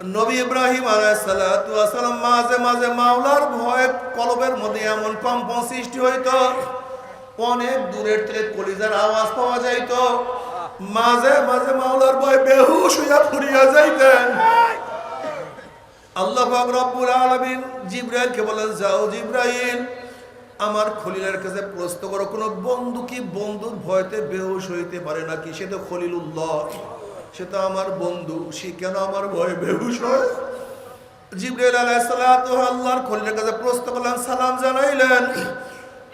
নবী ইব্রাহিম আলাইহিস সালাতু ওয়াস সালাম মাঝে মাঝে মাওলার ভয়ে কলবের মধ্যে এমন কম্পন সৃষ্টি হইতো, অনেক দূরের থেকে কলিজার আওয়াজ পাওয়া যাইত, মাঝে মাঝে মাওলার ভয়ে বেহুশ হইয়া পড়িয়া যাইতেন। আল্লাহ পাক রব্বুল আলামিন জিবরাইলকে বলেন, যাও জিবরাইল, আমার খলিলের কাছে প্রশ্ন করো, কোন বন্ধু কি বন্ধুর ভয়তে বেহুশ হইতে পারে নাকি? সে তো খলিলুল্লাহ, সে তো আমার বন্ধু, সে কেন আমার ভয়ে বেহুশ হয়? জিবরাইল আলাইহিস সালাতু আল্লাহর খলিলের কাছে প্রশ্ন করলেন, সালাম জানাইলেন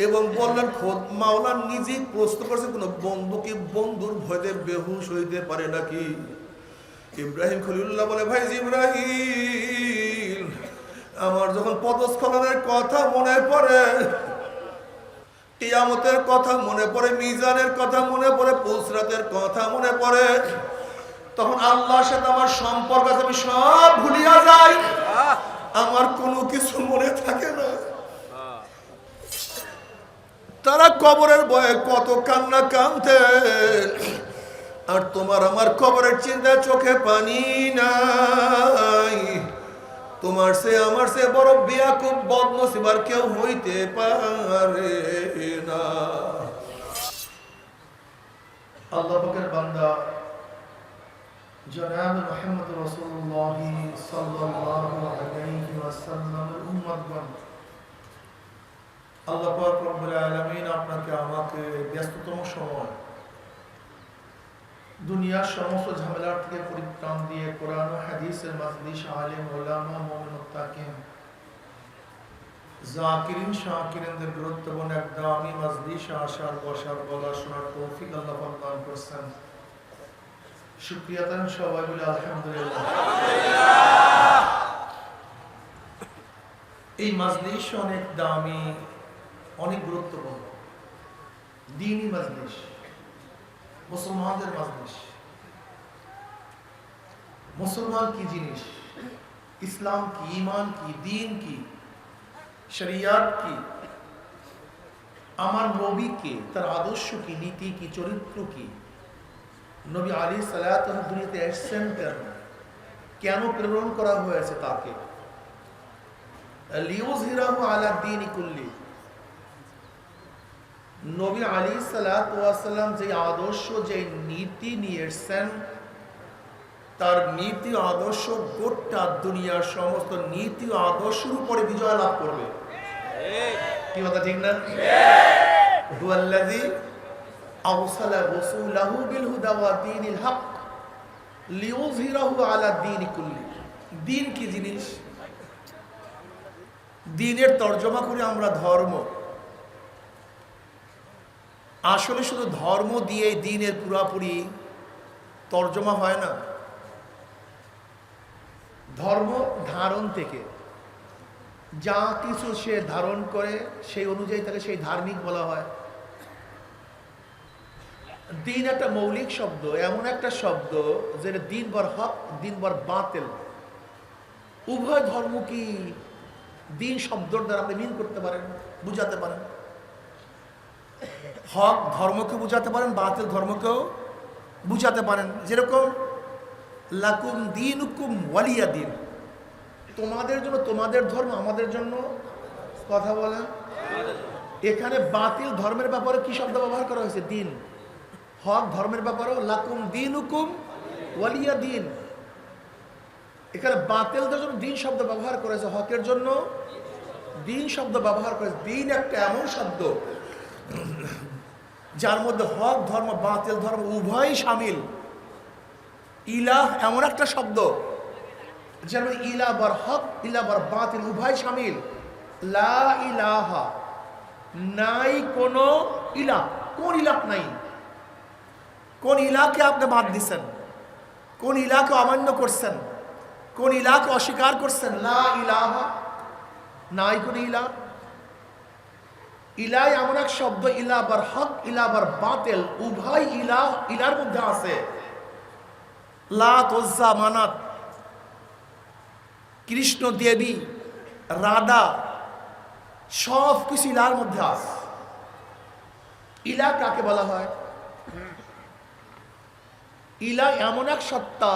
এবং বললেন, খোদ মাওলা নিজেই প্রশ্ন করছে, কোন বন্ধু কি বন্ধুর ভয়তে বেহুশ হইতে পারে নাকি? ইব্রাহিম খলিলুল্লাহ বলে, ভাই জিবরাইল, আমার যখন পদস্খলনের কথা মনে পড়ে, কিয়ামতের কথা মনে পড়ে, মিজানের কথা মনে পড়ে, পুলসরাতের কথা মনে পড়ে, তখন আল্লাহর সাথে আমার সম্পর্ক আছে, আমি সব ভুলিয়া যাই, আমার কোনো কিছু মনে থাকে না। তারা কবরের ভয়ে কত কান্না কাঁদতেন, আর তোমার আমার কবরের চিন্তা চোখে পানি নাই। তোমার সে আমার সে বড় বিয়াকুব বদনসিব আর কেউ হইতে পারে না। আল্লাহ পাকের বান্দা জনাব মুহাম্মদ রাসূলুল্লাহ সাল্লাল্লাহু আলাইহি ওয়াসাল্লামের উম্মতগণ, আল্লাহ পাক রব্বুল আলামিন আপনাকে আমাকে ব্যস্ততম সময় দুনিয়ার সমস্ত ঝামেলার থেকে পরিত্রাণ দিয়ে কোরআন ও হাদিসের মাজলিস, আলেম ওলামা, মুমিন মুত্তাকিন, জাকিরিন শাকিরিনদের গুরুত্বপূর্ণ এক দামি মাজলিস আসার বসার বলা শোনার তৌফিক আল্লাহ পাক দান করেছেন। শুকরিয়া তান সবাই বলে আলহামদুলিল্লাহ। এই মাজলিস অনেক দামি, অনেক গুরুত্বপূর্ণ দ্বীনি মাজলিস, মুসলমানদের মাজলিস। মুসলমান কি জিনিস, ইসলাম কি, ঈমান কি, দ্বীন কি, শরিয়াত কি, আমার নবী কে, তার আদর্শ কি, নীতি কি, চরিত্র কি, নবী আলাইহিস সালাতু দুনিয়াতে এসেছেন কেন, কেন প্রেরণ করা হয়েছে তাকে, লিউযহিরাহু আলা দ্বীনি কুল্লি। নবী আলাইহিস সালাতু ওয়াস সালাম যে আদর্শ, যে নীতি নিয়ে এসেছেন, তার নীতি আদর্শ গোটা দুনিয়ার সমস্ত নীতি আদর্শের উপরে বিজয় লাভ করবে। কি কথা ঠিক না? হুয়াল্লাযী আরসালা রাসূলাহু বিল হুদা ওয়া দীনিল হক লিইয়ুযহিরাহু আলা দ্বীনি কুল্লি। দ্বীন কি জিনিস? দ্বীনের তরজমা করি আমরা ধর্ম। আসলে শুধু ধর্ম দিয়ে দ্বীনের পুরাপুরি তরজমা হয় না। ধর্ম ধারণ থেকে, যা কিছু সে ধারণ করে সেই অনুযায়ী তাকে সেই ধার্মিক বলা হয়। দ্বীন একটা মৌলিক শব্দ, এমন একটা শব্দ যেটা দিন বর হক, দিন বর বাতিল, উভয় ধর্ম কি দ্বীন শব্দের দ্বারা আপনি মিন করতে পারেন, বুঝাতে পারেন। হক ধর্মকে বুঝাতে পারেন, বাতিল ধর্মকেও বুঝাতে পারেন। যেরকম লাকুম দীনুকুম ওয়ালিয়া দীন, তোমাদের জন্য তোমাদের ধর্ম, আমাদের জন্য, কথা বলেন। এখানে বাতিল ধর্মের ব্যাপারে কি শব্দ ব্যবহার করা হয়েছে? দিন। হক ধর্মের ব্যাপারেও লাকুম দীনুকুম ওয়ালিয়া দীন। এখানে বাতিলদের জন্য দিন শব্দ ব্যবহার করেছে, হকের জন্য দিন শব্দ ব্যবহার করেছে। দিন একটা এমন শব্দ যার মধ্যে হক ধর্ম, বাতিল ধর্ম উভয়ই শামিল। ইলাহ এমন একটা শব্দ যার মধ্যে ইলাহ বর হক, ইলাহ বর বাতিল উভয় শামিল। লা ইলাহা, নাই কোন ইলাহ। কোন ইলাহ নাই? কোন ইলাহকে আপনি বাদ দিচ্ছেন? কোন ইলাহকে অমান্য করছেন? কোন ইলাহকে অস্বীকার করছেন? লা ইলাহা, নাই কোন ইলাহ। ইলাহ এমন এক শব্দ, ইলাহ বর হক, ইলাহ বর বাতিল উভয় ইলাহ ইলার মধ্যে আছে। লাত, উজ্জা, মানাত, কৃষ্ণ, দেবী, রাধা, সব কিছু ইলার মধ্যে আছে। ইলাহ কাকে বলা হয়? ইলাহ এমন এক সত্তা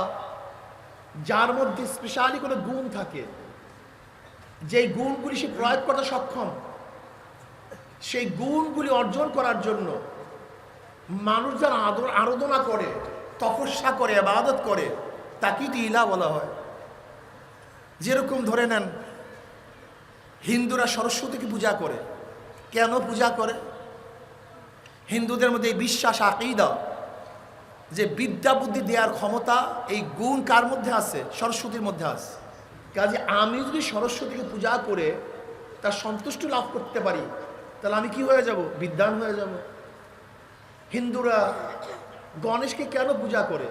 যার মধ্যে স্পেশালি কোনো গুণ থাকে, যেই গুণগুলি সে প্রয়োগ করতে সক্ষম, সেই গুণগুলি অর্জন করার জন্য মানুষ যারা আরাধনা করে, তপস্যা করে, ইবাদত করে, তাকেই তো ইলাহ বলা হয়। যেরকম ধরে নেন, হিন্দুরা সরস্বতীকে পূজা করে। কেন পূজা করে? হিন্দুদের মধ্যে এই বিশ্বাস, আকীদা, যে বিদ্যা বুদ্ধি দেওয়ার ক্ষমতা, এই গুণ কার মধ্যে আছে? সরস্বতীর মধ্যে আছে। কাজে আমি যদি সরস্বতীকে পূজা করে তার সন্তুষ্টি লাভ করতে পারি, তাহলে আমি কি হয়ে যাব? বিদ্বান হয়ে যাব। হিন্দুরা গণেশকে কেন পূজা করে?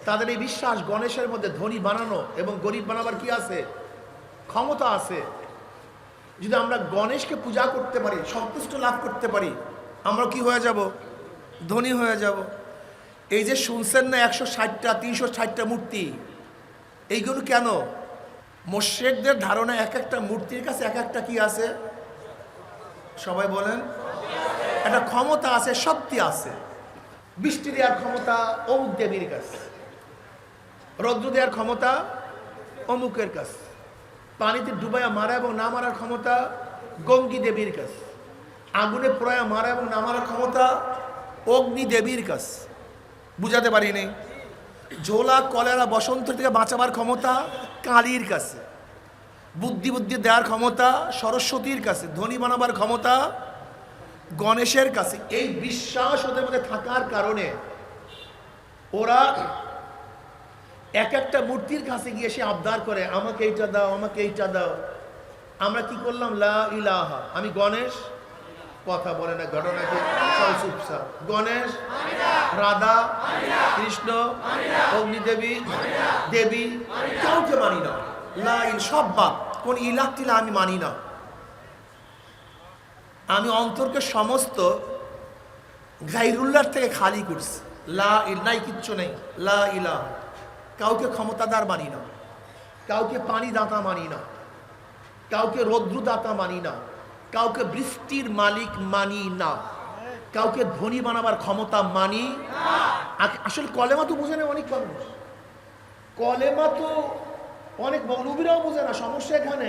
তাদের এই বিশ্বাস, গণেশের মধ্যে ধনী বানানো এবং গরিব বানাবার কি আছে? ক্ষমতা আছে। যদি আমরা গণেশকে পূজা করতে পারি, সন্তুষ্ট লাভ করতে পারি, আমরা কি হয়ে যাব? ধনী হয়ে যাব। এই যে শুনছেন না 160টা 360টা মূর্তি, এইগুলো কেন? মুশরিকদের ধারণা এক একটা মূর্তির কাছে এক একটা কি আছে? সবাই বলেন। একটা ক্ষমতা আছে, শক্তি আছে। বৃষ্টি দেওয়ার ক্ষমতা অমুক দেবীর কাছে, রৌদ্র দেওয়ার ক্ষমতা অমুকের কাছে, পানিতে ডুবাইয়া মারা এবং না মারার ক্ষমতা গঙ্গী দেবীর কাছে, আগুনে পোড়ায়া মারা এবং না মারার ক্ষমতা অগ্নি দেবীর কাছে। বুঝাতে পারি নেই? ঝোলা, কলেরা, বসন্ত থেকে বাঁচাবার ক্ষমতা কালীর কাছে, বুদ্ধি দেওয়ার ক্ষমতা সরস্বতীর কাছে, ধনী বানাবার ক্ষমতা গণেশের কাছে। এই বিশ্বাস ওদের মধ্যে থাকার কারণে ওরা এক একটা মূর্তির কাছে গিয়ে সে আবদার করে, আমাকে এইটা দাও, আমাকে এইটা দাও। আমরা কি করলাম? লা ইলাহা, আমি গণেশ, কথা বলে না, ঘটনাকে চুপচাপ। গণেশ, রাধা, কৃষ্ণ, অগ্নিদেবী, দেবী, কাউকে মানি না। লা ইল, সব বাদ, কোন ইলাহ টিলা আমি মানি না। আমি অন্তরকে সমস্ত গায়রুল্লাহর থেকে খালি করছি। লা ইল, নাই, কিচ্ছু নেই। লা ইলাহ, কাউকে ক্ষমতাদার মানি না, কাউকে পানি দাতা মানি না, কাউকে রৌদ্র দাতা মানি না, কাউকে বৃষ্টির মালিক মানি না, কাউকে ধনী বানাবার ক্ষমতা মানি। আসলে কলেমা তো বোঝে না অনেক মানুষ, কলেমা তো অনেক মৌলবীরাও বোঝে না। সমস্যা এখানে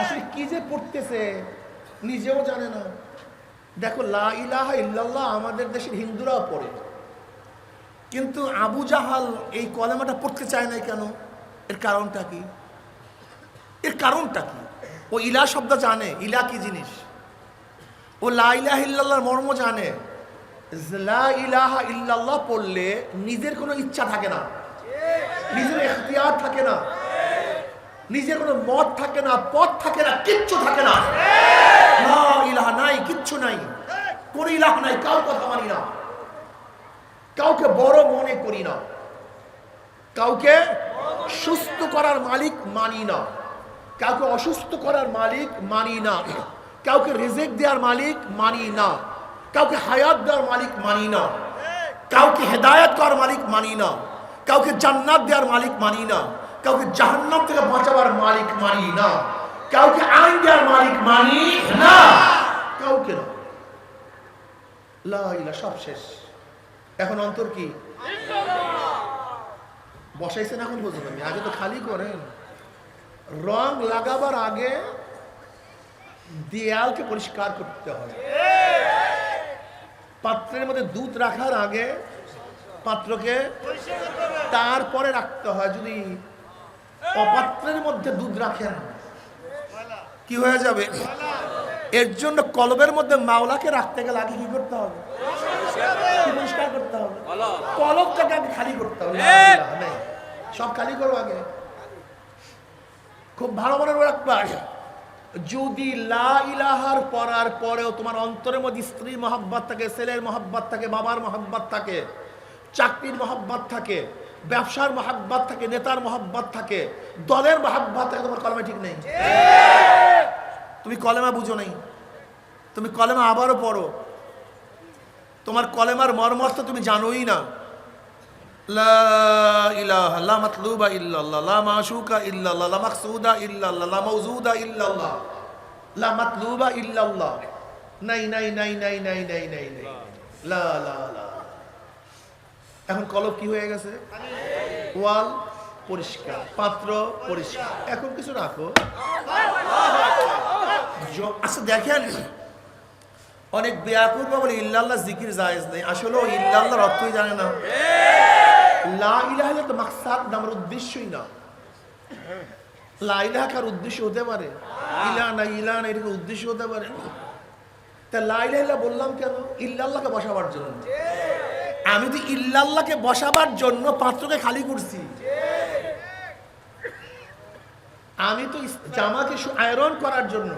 আসলে কি যে পড়তেছে নিজেও জানে না। দেখো, লা ইলাহা ইল্লাল্লাহ আমাদের দেশের হিন্দুরাও পড়ে, কিন্তু আবু জাহাল এই কলেমাটা পড়তে চায় না কেন? এর কারণটা কি? এর কারণটা কি? ও ইলাহ শব্দ জানে, ইলাহ কি জিনিস। ও লা ইলাহা ইল্লাল্লাহর মর্ম জানে। লা ইলাহা ইল্লাল্লাহ পড়লে নিজের কোনো ইচ্ছা থাকে না, নিজের ইখতিয়ার থাকে না, নিজের কোনো মত থাকে না, পথ থাকে না, কিচ্ছু থাকে না। লা ইলাহা নাই, কিচ্ছু নাই, কোন ইলাহ নাই, কার কথা মানি না, কাউকে বড় মনে করি না, কাউকে সুস্থ করার মালিক মানি না, কাউকে অসুস্থ করার মালিক মানি না, কাউকে রিজিক দেওয়ার মালিক মানি না, কাউকে হায়াত দেওয়ার মালিক মানি না, কাউকে হেদায়েত করার মালিক মানি না, কাউকে জান্নাত দেওয়ার মালিক মানি না, কাউকে জাহান্নাম থেকে বাঁচাবার মালিক মানি না, কাউকে আইন দেওয়ার মালিক মানি না, কাউকে না। লা ইলাহা, সব শেষ। এখন অন্তর কি বসাইছেন? এখন বুঝবেন, আগে তো খালি করেন। রং লাগাবার আগে দেয়ালকে পরিষ্কার করতে হয়। পাত্রের মধ্যে দুধ রাখার আগে পাত্রকে তারপরে রাখতে হয়। যদি অপাত্রের মধ্যে দুধ রাখেন কি হয়ে যাবে? এর জন্য কলবের মধ্যে মাওলাকে রাখতে গেলে আগে কি করতে হবে? পরিষ্কার করতে হবে, কলবটাকে আগে খালি করতে হবে। সব খালি করো আগে। খুব ভালো মনে রাখবা, যদি লা ইলাহার পড়ার পরেও তোমার অন্তরের মধ্যে স্ত্রীর মহব্বত থাকে, ছেলের মহব্বত থাকে, বাবার মহব্বত থাকে, চাকরির মহব্বত থাকে, ব্যবসার মহব্বত থাকে, নেতার মহব্বত থাকে, দলের মহব্বত থাকে, তোমার কলেমা ঠিক নেই। তুমি কলেমা বুঝো নাই, তুমি কলেমা আবারও পড়ো, তোমার কলেমার মর্মার্থ তুমি জানোই না। লা ইলাহা, লা মাতলুবা ইল্লাল্লাহ, লা মাশুকা ইল্লাল্লাহ, লা মাকসুদা ইল্লাল্লাহ, লা মাউজুদা ইল্লাল্লাহ, লা মাতলুবা ইল্লাল্লাহ। নাই নাই নাই নাই নাই নাই নাই নাই, লা লা লা। এখন কলব কি হয়ে গেছে? ওয়াল পরিষ্কার, পাত্র পরিষ্কার। এখন কিছু রাখো। আচ্ছা দেখেন, অনেক বেয়াকুব বলে ইল্লাল্লাহ জিকির জায়েজ নেই। আসলে ইল্লাল্লাহর অর্থই জানে না। লা ইলাহা ইল্লাল্লাহ তো মাকসাদ না, আমার উদ্দেশ্যই না। লা ইলাহা কার উদ্দেশ্য হতে পারে? ইলাহা না এটার উদ্দেশ্য হতে পারে? তা লা ইলাহা ইল্লাল্লাহ বললাম কেন? ইল্লাল্লাহকে বসাবার জন্য। আমি তো ইল্লাল্লাহকে বসাবার জন্য পাত্রকে খালি করছি। আমি তো জামাকে আয়রন করার জন্য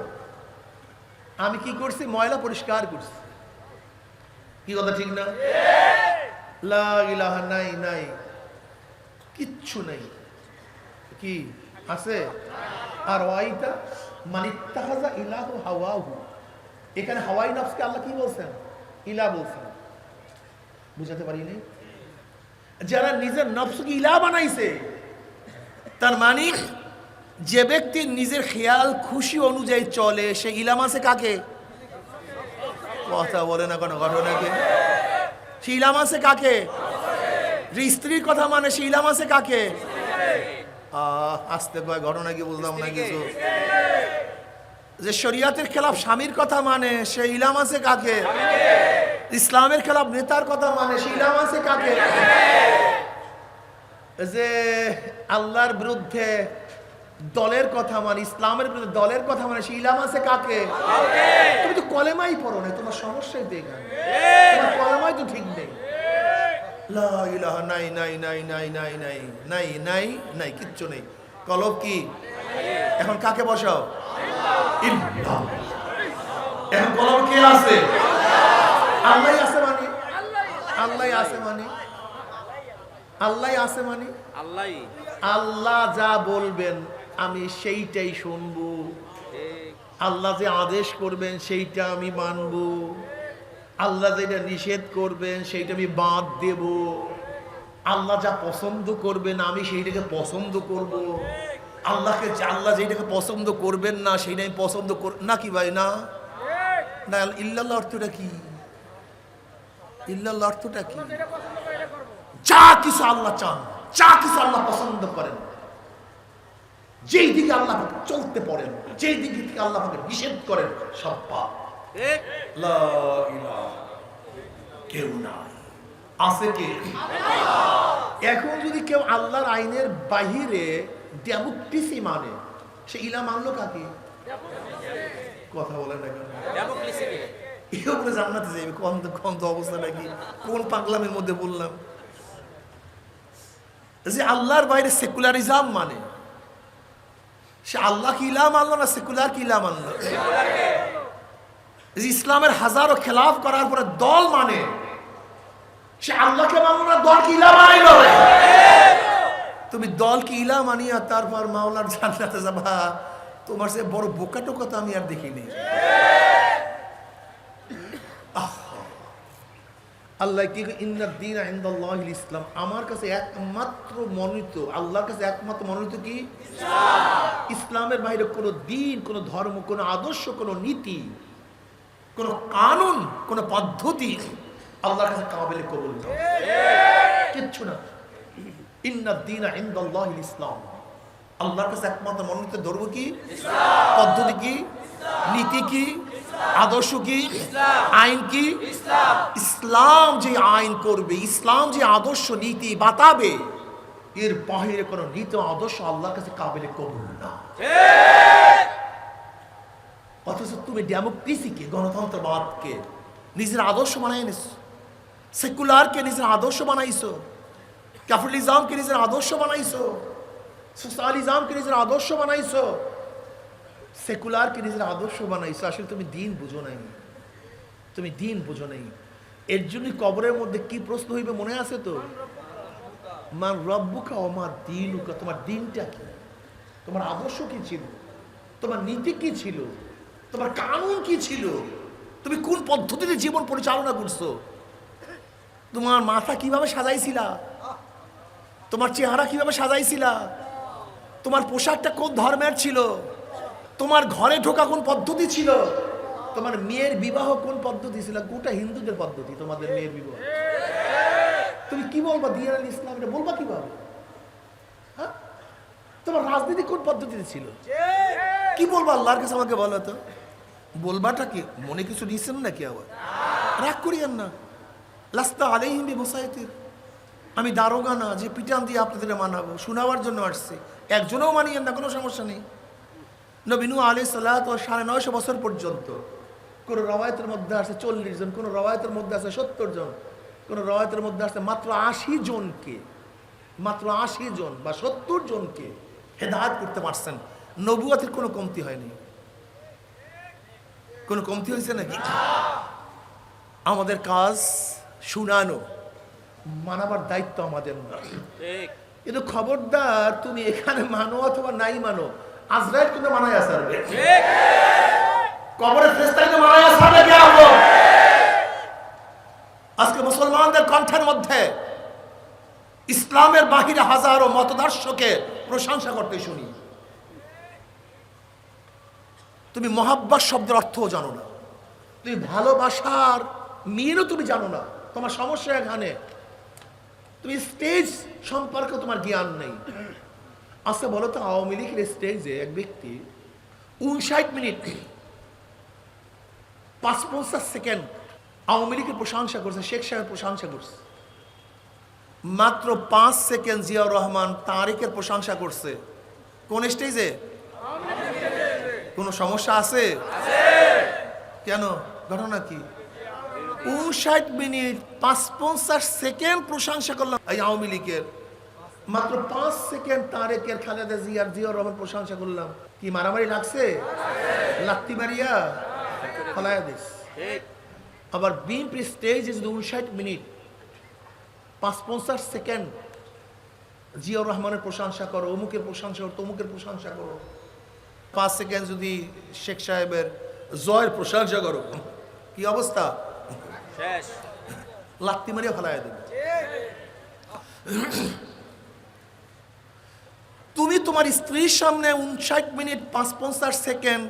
আমি কি করছি? ময়লা পরিষ্কার করছি। কি কথা ঠিক না? লা ইলাহা নাই, কিচ্ছু নাই। কি আছে? আর ওয়াইতা মানিত্তাখাযা ইলাহু হাওয়াহু। এখানে হাওয়াই নফসকে আল্লাহ কি বলছেন? ইলাহ বলছেন। বুঝাতে পারি নাই? যারা নিজের নফসকে ইলাহ বানাইছে, তার মানে যে ব্যক্তি নিজের খেয়াল খুশি অনুযায়ী চলে, সে ইলাম আছে কাকে? কথা বলে না কোনো ঘটনাকে। সে ইলাম আছে কাকে? যে স্ত্রীর কথা মানে, সে ইলাম আছে কাকে? আসতে কয় ঘটনা কি বুঝলাম না কিছু। যে শরিয়াতের খেলাফ স্বামীর কথা মানে, সে ইলাম আছে কাকে? ইসলামের খেলাফ নেতার কথা মানে, সে ইলাম আছে কাকে? যে আল্লাহর বিরুদ্ধে দলের কথা মানে, ইসলামের বিরুদ্ধে দলের কথা মানে, সে ইলাম আছে কাকে? তুমি তো কলেমাই পড়ো না, তোমার সমস্যাই তো এখানে। তোমার কলেমাই তো ঠিক নেই। লা ইলাহা নাই, কিচ্ছু নেই। কলব কি? এখন কাকে বসাও? ইল্লাহ। এখন কলব কে আছে? আল্লাহ আছে মানে, আল্লাহ যা বলবেন আমি সেইটাই শুনবো। আল্লাহ যে আদেশ করবেন সেইটা আমি মানবো। আল্লাহ যেটা নিষেধ করবেন সেইটা আমি বাদ দেব। আল্লাহ যা পছন্দ করবেন আমি সেইটাকে পছন্দ করব। আল্লাহ যেটাকে পছন্দ করবেন না সেইটা আমি পছন্দ না। কি ভাই না? ইল্লাল্লাহ অর্থটা কি? ইল্লাল্লাহ অর্থটা কি? যা কিছু আল্লাহ চান, যা কিছু আল্লাহ পছন্দ করেন, যেই দিকে আল্লাহ চলতে পারেন, যেই দিকে থেকে আল্লাহ নিষেধ করেন, সব পাপ। লা ইলাহা, কেউ নাই, আছে কে? এখন যদি কেউ আল্লাহর আইনের বাহিরে ডেমোক্রেসি মানে, সে ইলা মানলো কাকে? কথা বলেন না কেন? এর উপরে জান্নাতে যাবে। কোন তো অবস্থা নাকি, কোন পাগলামের মধ্যে বললাম। যে আল্লাহর বাইরে সেকুলারিজম মানে, সে আল্লাহ কি ইলা মানলো না সেকুলার কি ইলা মানলো? ইসলামের হাজারো খেলাফ করার পরে দল মানে, সে আল্লাহকে মানলো না দল কি ইলা মানাইলো? তুমি দল কি ইলা মানিয়া তারপর মাওলার জান্নাতে যাবা, তোমার সে বড় বোকা টোকা তো আমি আর দেখিনি। আল্লাহ কি ইন্নাদ দীন ইনদাল্লাহিল ইসলাম, আমার কাছে একমাত্র মনোনীত, আল্লাহর কাছে একমাত্র মনোনীত কি? ইসলামের বাইরে কোনো দিন, কোনো ধর্ম, কোনো আদর্শ, কোনো নীতি, কোনো কানুন, কোনো পদ্ধতি আল্লাহর কাছে কাবিলে কবুল না, কিচ্ছু না। ইন্নাদ দীন ইনদাল্লাহিল ইসলাম, আল্লাহর কাছে একমাত্র মনোনীত ধর্ম কি? পদ্ধতি কি? নীতি কি? আদর্শ কি? আইন কি? ইসলাম যে আইন করবে, ইসলাম যে আদর্শ নীতি বাতাবে, এর বাহিরে কোনো নীতি আদর্শ আল্লাহর কাছে কাবিলে কবুল না। অথচ তুমি ডেমোক্রেসিকে, গণতন্ত্রবাদকে নিজের আদর্শ বানাই নিছো, সেকুলারকে নিজের আদর্শ বানাইছো, ক্যাপিটালিজমকে নিজের আদর্শ বানাইছো, সোশ্যালিজমকে নিজের আদর্শ বানাইছো, সেকুলারকে নিজের আদর্শ বানাইছো। আসলে তুমি দিন বুঝো নাই, তুমি দিন বুঝো নাই। এর জন্যই কবরের মধ্যে কি প্রশ্ন হইবে মনে আছে তো? মান রব্বুকা ওয়া মা দীনুকা, তোমার দিনটা কি? তোমার আদর্শ কি ছিল? তোমার নীতি কি ছিল? তোমার কানুন কি ছিল? তুমি কোন পদ্ধতিতে জীবন পরিচালনা করছো? তোমার মাথা কিভাবে সাজাইছিলা? তোমার চেহারা কিভাবে সাজাইছিলা? তোমার পোশাকটা কোন ধর্মের ছিল? তোমার ঘরে ঢোকা কোন পদ্ধতি ছিল? তোমার মেয়ের বিবাহ কোন পদ্ধতি ছিল? গোটা হিন্দুদের পদ্ধতি তোমাদের মেয়ের বিবাহ। তুমি কি বলবা দিন আল ইসলাম, এটা বলবা কিভাবে? তোমার রাজনীতি কোন পদ্ধতিতে ছিল? কি বলবো আল্লাহর কাছে? আমাকে বলো তো, বলবাটা কি? মনে কিছু নিয়েছেন নাকি? আবার রাগ করিয়েন না। লাস্তা আলাইহিম বিমুসাইতির, আমি দারোগা না যে পিটান দিয়ে আপনাদের মানাবো, শোনাবার জন্য আসছি। একজনও মানিয়েন না, কোনো সমস্যা নেই। নবী নূহ আলাইহিস সালাত 950 বছর পর্যন্ত, কোন রওয়ায়াতের মধ্যে আছে 40 জন, কোন রওয়ায়াতের মধ্যে আছে 70 জন, কোন রওয়ায়াতের মধ্যে আছে মাত্র 80 জনকে, মাত্র 80 জন বা 70 জনকে হেদায়েত করতে পারছেন। নবুয়তের কোনো কমতি হয়নি। কোনো কমতি হয়েছে নাকি? আমাদের কাজ শুনানো, মানাবার দায়িত্ব আমাদের না। কিন্তু খবরদার তুমি এখানে মানো অথবা নাই মানো, আজরাইল কিন্তু মানায় আসবে, কবরের ফেরেশতাকে মানায় আসবে। কি হলো আজকে মুসলমানদের কণ্ঠের মধ্যে ইসলামের বাহিরে হাজারো মতদর্শকে প্রশংসা করতে শুনি। তুমি মহাব্বত শব্দের অর্থও জানো না, তুমি ভালোবাসার মিনও তুমি জানো না। তোমার সমস্যা এখানে, তুমি স্টেজ সম্পর্কে তোমার জ্ঞান নেই। আচ্ছা বলো তো, আওয়ামী লীগের স্টেজে এক ব্যক্তি 59 মিনিট 55 সেকেন্ড আওয়ামী লীগের প্রশংসা করছে, শেখ সাহেবের প্রশংসা করছে। মাত্র 5 সেকেন্ড জিয়াউর রহমান তারেকের প্রশংসা করছে। কোন স্টেজে? কোনো সমস্যা আছে? কেন? ঘটনা কি? 59 মিনিট 55 সেকেন্ড প্রশংসা করলাম এই আওয়ামী লীগের, মাত্র 5 সেকেন্ড তারেকের, খালেদা জিয়ার, জিয়াউর রহমান প্রশংসা করলাম। কি মারামারি লাগছে? লাত্তি মারিয়া ফলায়া দিস। আবার বিএনপি স্টেজে যদি 59 মিনিট 55 সেকেন্ড জিয়াউর রহমানের প্রশংসা করো, অমুকের প্রশংসা করো, তমুকের প্রশংসা করো, 5 সেকেন্ড যদি শেখ সাহেবের জয়ের প্রশংসা করো, কি অবস্থা? লাত্তি মারিয়া ফেলাইয়া দেবে। তুমি তোমার স্ত্রীর সামনে 59 মিনিট 55 সেকেন্ড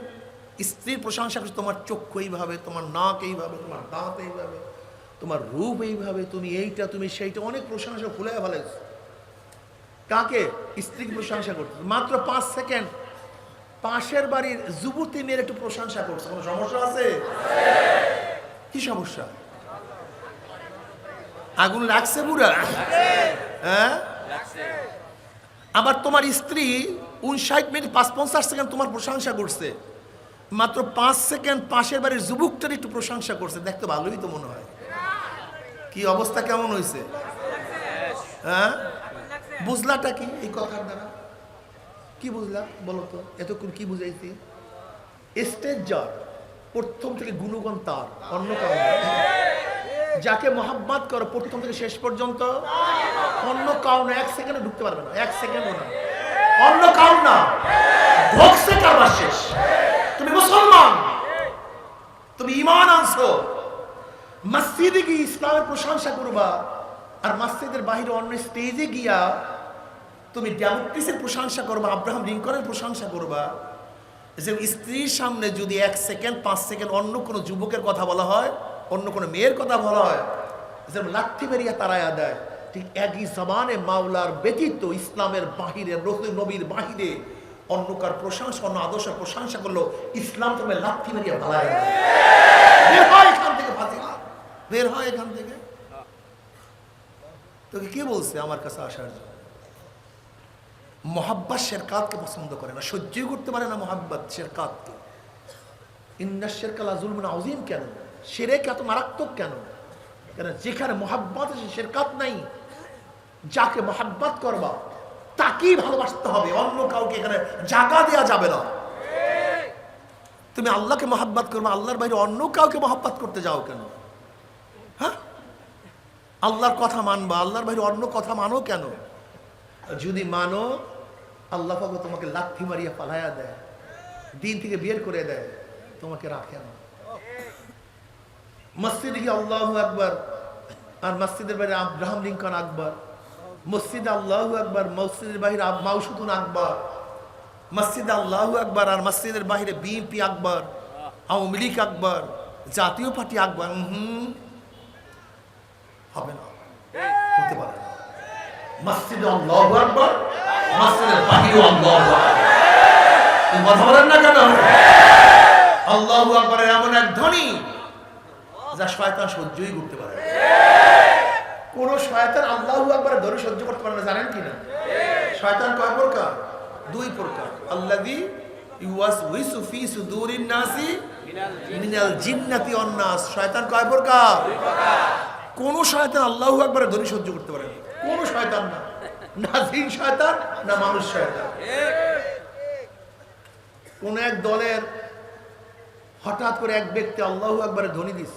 স্ত্রীর প্রশংসা করছো, তোমার চক্ষু এইভাবে, তোমার নাক এইভাবে, তোমার দাঁত এইভাবে, তোমার রূপ এইভাবে, তুমি এইটা, তুমি সেইটা, অনেক প্রশংসা ফুলাইয়া ফেলাইছো। কাকে? স্ত্রীকে প্রশংসা করছো। মাত্র 5 সেকেন্ড পাশের বাড়ির যুবতী মেয়ের একটু প্রশংসা করছো। কোনো সমস্যা আছে? কি সমস্যা? আগুন লাগছে পুরা? হ্যাঁ। আবার তোমার স্ত্রী 59 মিনিট 55 সেকেন্ড তোমার প্রশংসা করছে, মাত্র 5 সেকেন্ড পাশের বাড়ির যুবকটার একটু প্রশংসা করছে। দেখতে ভালোই তো মনে হয়। কি অবস্থা, কেমন হয়েছে? হ্যাঁ, বুঝলাটা কি এই কথার দ্বারা? কি বুঝলা বলো তো? এতক্ষণ কি বুঝাইছি? স্টেজ যার, প্রথম থেকে গুণগান তার, অন্য কারণ। যাকে মহাব্বত করো প্রথম থেকে শেষ পর্যন্ত, অন্য কাউ না, 1 সেকেন্ডে ঢুকতে পারবে না, 1 সেকেন্ডও না, অন্য কাউ না। ঢুকছে কারবার শেষ। তুমি মুসলমান, তুমি ঈমান আনছো, মসজিদে গিয়ে ইসলামের প্রশংসা করবা, আর মসজিদের বাইরে অন্য স্টেজে গিয়া তুমি ডেমোক্রেসির প্রশংসা করবা, আব্রাহাম লিঙ্কনের প্রশংসা করবা। যে স্ত্রীর সামনে যদি 1 সেকেন্ড 5 সেকেন্ড অন্য কোনো যুবকের কথা বলা হয়, অন্য কোনো মেয়ের কথা বলা হয়, যেমন লাঠি বেরিয়ে তারায়া দেয়, ঠিক একই জবানে মাওলার ব্যতীত ইসলামের বাহিরে, নবীর বাহিরে অন্য কার প্রশংসা, অন্য আদর্শের প্রশংসা করলো, ইসলাম তুমি লাঠি বেরিয়ে ভালায় বের হয় এখান থেকে, ফাতিহা বের হয় এখান থেকে। তোকে কে বলছে আমার কাছে আসার জন্য? মোহাব্বত শেরকাতকে পছন্দ করে না, সহ্যই করতে পারে না মোহাব্বত শেরকাতকে। ইন্নাশ শিরকা লাযুলমুন আযীম। কেন শিরক এত মারাত্মক কেন? কেন যেখানে মোহাব্বত আছে শেরকাত নাই। যাকে মোহাব্বত করবা তাকেই ভালোবাসতে হবে, অন্য কাউকে এখানে জায়গা দেওয়া যাবে না। তুমি আল্লাহকে মোহাব্বত করবা, আল্লাহর বাইরে অন্য কাউকে মোহাব্বত করতে যাও কেন? হ্যাঁ, আল্লাহর কথা মানবা, আল্লাহর বাইরে অন্য কথা মানো কেন? যদি মানো, আল্লাহ পাক তোমাকে লাথি মারিয়া পালায়া দেয়, দিন থেকে বের করে দেয়, তোমাকে রাখে না। মসজিদে গিয়ে আল্লাহু আকবার, আর মসজিদের বাইরে আব্রাহাম লিঙ্কন আকবর, মসজিদে আল্লাহু আকবার, মসজিদের বাইরে মাউসুতুন আকবর, মসজিদে আল্লাহু আকবার আর মসজিদের বাইরে বিএনপি আকবর, আওয়ামী লীগ আকবর, জাতীয় পার্টি আকবর। হবে না, হতে পারে না। মসজিদে আল্লাহু আকবার, মসজিদের বাহিরেও আল্লাহু আকবার। এই কথা বলেন না কেন? আল্লাহু আকবারের এমন এক ধ্বনি যা শয়তান সহ্যই করতে পারে না। কোন শয়তান আল্লাহু আকবারের ধ্বনি সহ্য করতে পারে না, জানেন কি না? শয়তান কয় প্রকার? দুই প্রকার। আল্লাযী ইউওয়াসউইসু ফি সুদুরিন নাসি মিনাল জিন্নাতি ওয়ান নাস। শয়তান কয় প্রকার? দুই প্রকার। কোন শয়তান আল্লাহু আকবারের ধ্বনি সহ্য করতে পারে না, কোন শয়তান না, না জিন শয়তান না মানুষ শয়তান। কোন এক দলের হঠাৎ করে এক ব্যক্তি আল্লাহু আকবারের ধ্বনি দিস,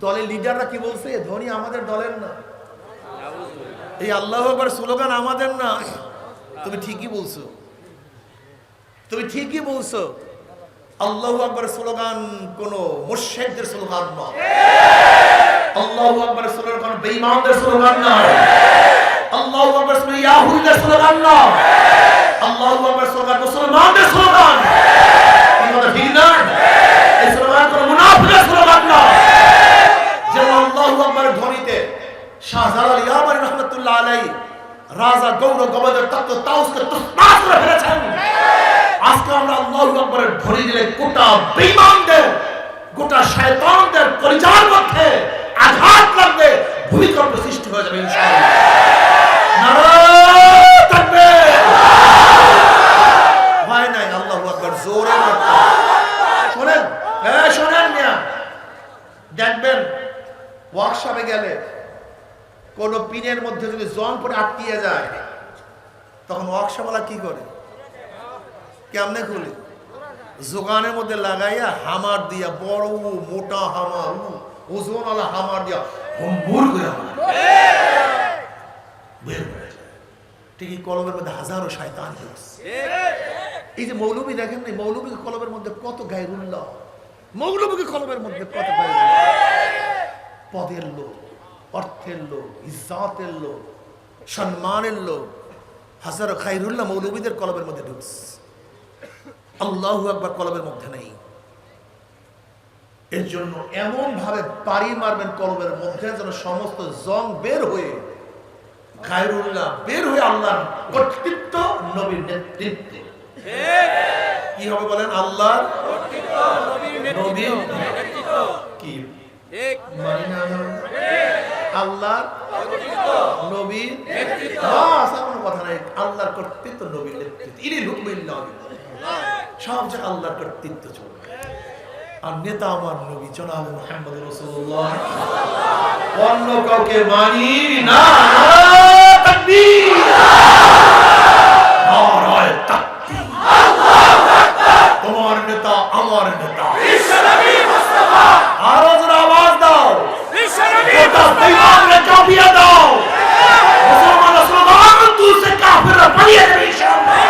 দলের লিডাররা কি বলছে? ধ্বনি আমাদের দলের না, এই আল্লাহু আকবার স্লোগান আমাদের না। তুমি ঠিকই বলছো, তুমি ঠিকই বলছো। আল্লাহু আকবার স্লোগান কোন মুশরিকদের স্লোগান না, আল্লাহু আকবার স্লোগান কোন বেঈমানদের স্লোগান না, আল্লাহু আকবার স্লোগান ইয়াহুদীদের স্লোগান না, আল্লাহু আকবার স্লোগান মুসলমানদের স্লোগান। কি কথা ঠিক না? এই স্লোগান কোন মুনাফিকের স্লোগান না। যেমন আল্লাহু আকবারের ধ্বনিতে শাহজালাল ইয়ামানি রাহমাতুল্লাহ আলাইহি রাজা গৌর গবদের তত্ত্ব তাউসকে তসমাস করে ফেলেছেন। আজকে আমরা আল্লাহু আকবারের ধ্বনি দিলে গোটা বেঈমানদের, গোটা শয়তানদের পরিচার মধ্যে আঘাত লাগবে, ভূমিকম্প সৃষ্টি হয়ে যাবে ইনশাআল্লাহ। নারায়ে তাকবীর। ভয় নাই, আল্লাহু আকবার জোরে মারতে। শুনেন, শোনেন মিয়া, দেখবেন ওয়ার্কশপে গেলে কোন পিনের মধ্যে যদি জং পরে আটকিয়ে যায়, তখন ওয়ার্কশপওয়ালা কি করে? কেমনে খুলে? জোগানের মধ্যে লাগাইয়া হামার দিয়া, বড় মোটা হামার, ওজনওয়ালা হামার দিয়া হুম্বুর করে বের করে যায়। ঠিকই কলমের মধ্যে হাজারো শয়তান আছে। এই যে মৌলবী দেখেন না, মৌলবী কলমের মধ্যে কত গায়রুল্লাহ, মৌলবী কলমের মধ্যে কত গায়রুল্লাহ। পদের লোক, অর্থের লোক, ইজ্জতের লোক, সম্মানের লোক, হাজারো খায়রুল্লাহ মৌলবীদের কলমের মধ্যে ঢুকছে, আল্লাহু আকবার কলমের মধ্যে নেই। এর জন্য এমন ভাবে বাড়ি মারবেন কলমের মধ্যে যেন সমস্ত জং বের হয়ে, খায়রুল্লাহ বের হয়ে আল্লাহর কর্তৃত্ব, নবীর নেতৃত্ব। কি হবে বলেন? আল্লাহর কর্তৃত্ব, নবীর নেতৃত্ব। কি মানি না? আল্লাহর কর্তৃত্ব, নবীর নেতৃত্ব। বাস, আর কোনো কথা নাই। আল্লাহর কর্তৃত্ব, নবীর নেতৃত্ব, ইনি হুকমিল্লাহ। সব জায়গায় আল্লাহর কর্তৃত্ব চলবে। আর নেতা আমার নবী জনাব মুহাম্মদ রাসূলুল্লাহ। অন্য কাউকে মানি না। তাকবীর, নারায়ে তাকবীর। আল্লাহু আকবার। তোমার নেতা আমার নেতা বিশ্বনবী মুস্তাফা। আরো জোরে আওয়াজ দাও, বিশ্বনবী মুস্তাফা। ইমানে কাফিয়া দাও, মুসলমান স্লোগান তুলছে, কাফেররা পালিয়ে যাবে ইনশাআল্লাহ।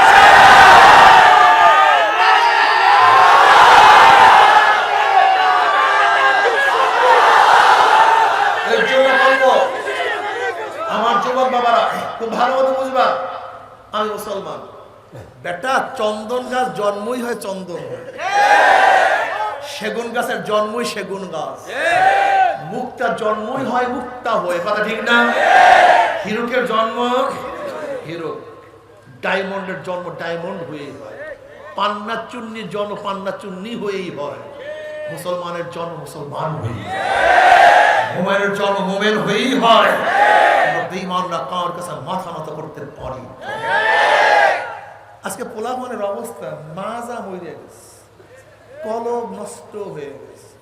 খুব ভালো মতো বুঝবা, আমি মুসলমান। বেটা, চন্দন গাছ জন্মই হয় চন্দন, সেগুন গাছের জন্মই সেগুন গাছ, মুক্তার জন্মই হয় মুক্তা হয়ে। কথা ঠিক না? হিরুকের জন্ম হিরুক, ডায়মন্ডের জন্ম ডায়মন্ড হয়েই হয়, পান্না চুন্নির জন্ম পান্না চুন্নি হয়েই হয়, মুসলমানের জন্ম মুসলমান হয়েই হয়, মোমেনের জন্ম মোমেন হয়েই হয়। বেঈমানরা কার কাছে মাথা নত করতে পারি। আজকে পোলাপানের অবস্থা মাজা হয়ে গেছে, কলব নষ্ট হয়ে গেছে,